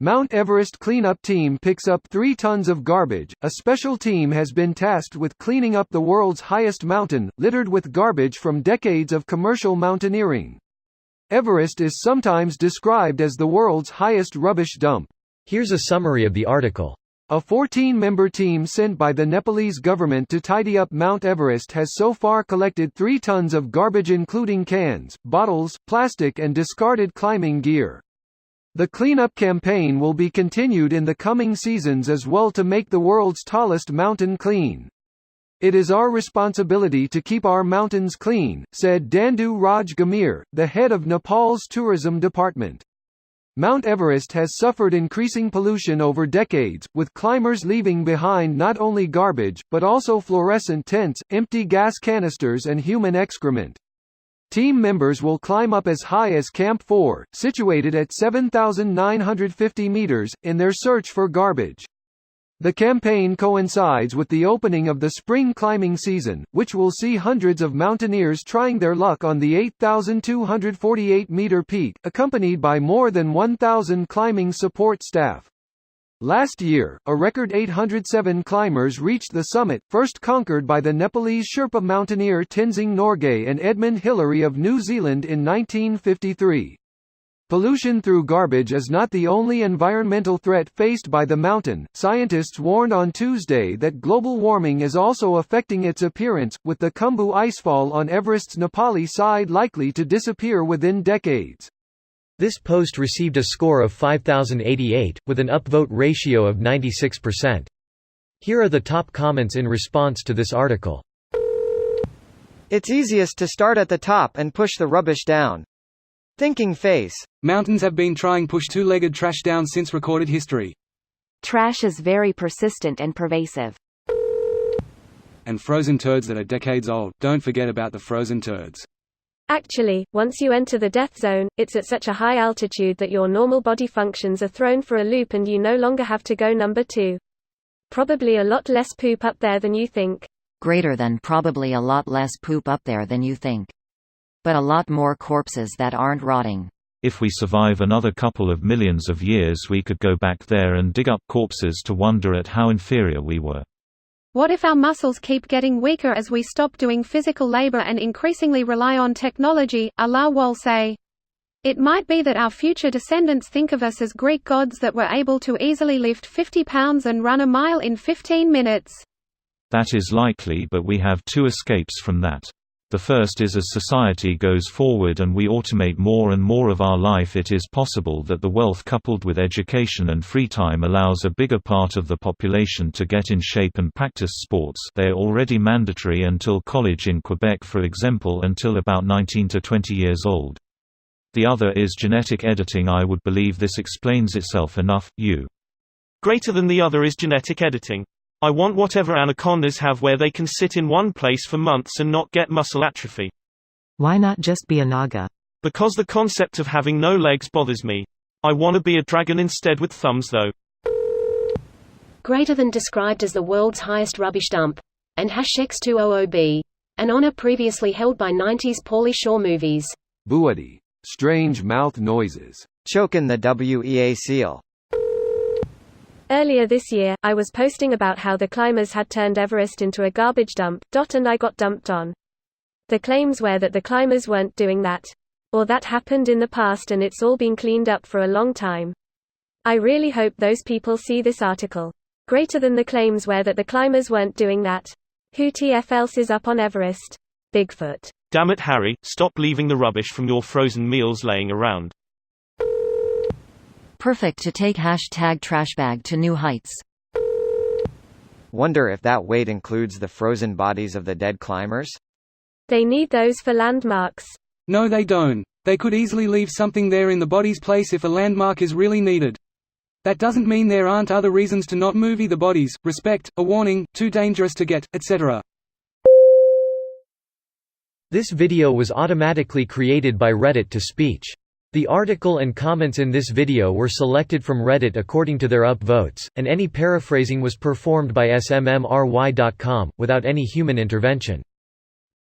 Mount Everest cleanup team picks up 3 tons of garbage. A special team has been tasked with cleaning up the world's highest mountain, littered with garbage from decades of commercial mountaineering. Everest is sometimes described as the world's highest rubbish dump. Here's a summary of the article. A 14-member team sent by the Nepalese government to tidy up Mount Everest has so far collected 3 tons of garbage including cans, bottles, plastic and discarded climbing gear. The cleanup campaign will be continued in the coming seasons as well to make the world's tallest mountain clean. It is our responsibility to keep our mountains clean, said Dandu Raj Gamir, the head of Nepal's tourism department. Mount Everest has suffered increasing pollution over decades, with climbers leaving behind not only garbage, but also fluorescent tents, empty gas canisters and human excrement. Team members will climb up as high as Camp 4, situated at 7,950 meters, in their search for garbage. The campaign coincides with the opening of the spring climbing season, which will see hundreds of mountaineers trying their luck on the 8,248-meter peak, accompanied by more than 1,000 climbing support staff. Last year, a record 807 climbers reached the summit, first conquered by the Nepalese Sherpa mountaineer Tenzing Norgay and Edmund Hillary of New Zealand in 1953. Pollution through garbage is not the only environmental threat faced by the mountain. Scientists warned on Tuesday that global warming is also affecting its appearance, with the Khumbu icefall on Everest's Nepali side likely to disappear within decades. This post received a score of 5,088, with an upvote ratio of 96%. Here are the top comments in response to this article. It's easiest to start at the top and push the rubbish down. Thinking face. Mountains have been trying push two-legged trash down since recorded history. Trash is very persistent and pervasive. And frozen turds that are decades old, don't forget about the frozen turds. Actually, once you enter the death zone, it's at such a high altitude that your normal body functions are thrown for a loop and you no longer have to go number 2. Probably a lot less poop up there than you think. Greater than probably a lot less poop up there than you think. But a lot more corpses that aren't rotting. If we survive another couple of millions of years, we could go back there and dig up corpses to wonder at how inferior we were. What if our muscles keep getting weaker as we stop doing physical labor and increasingly rely on technology? Allah will say. It might be that our future descendants think of us as Greek gods that were able to easily lift 50 pounds and run a mile in 15 minutes. That is likely, but we have 2 escapes from that. The first is, as society goes forward and we automate more and more of our life, it is possible that the wealth coupled with education and free time allows a bigger part of the population to get in shape and practice sports. They are already mandatory until college in Quebec, for example, until about 19 to 20 years old. The other is genetic editing. I would believe this explains itself enough. Greater than the other is genetic editing. I want whatever anacondas have, where they can sit in one place for months and not get muscle atrophy. Why not just be a naga? Because the concept of having no legs bothers me. I want to be a dragon instead with thumbs though. Greater than described as the world's highest rubbish dump. And #X200B. An honor previously held by 90s Pauly Shore movies. Buati. Strange mouth noises. Chokin the WEA seal. Earlier this year, I was posting about how the climbers had turned Everest into a garbage dump, and I got dumped on. The claims were that the climbers weren't doing that. Or that happened in the past and it's all been cleaned up for a long time. I really hope those people see this article. Greater than the claims were that the climbers weren't doing that. Who TF else is up on Everest? Bigfoot. Damn it, Harry, stop leaving the rubbish from your frozen meals laying around. Perfect to take #trashbag to new heights. Wonder if that weight includes the frozen bodies of the dead climbers? They need those for landmarks. No, they don't. They could easily leave something there in the body's place if a landmark is really needed. That doesn't mean there aren't other reasons to not move the bodies: respect, a warning, too dangerous to get, etc. This video was automatically created by Reddit to speech. The article and comments in this video were selected from Reddit according to their upvotes, and any paraphrasing was performed by smmry.com, without any human intervention.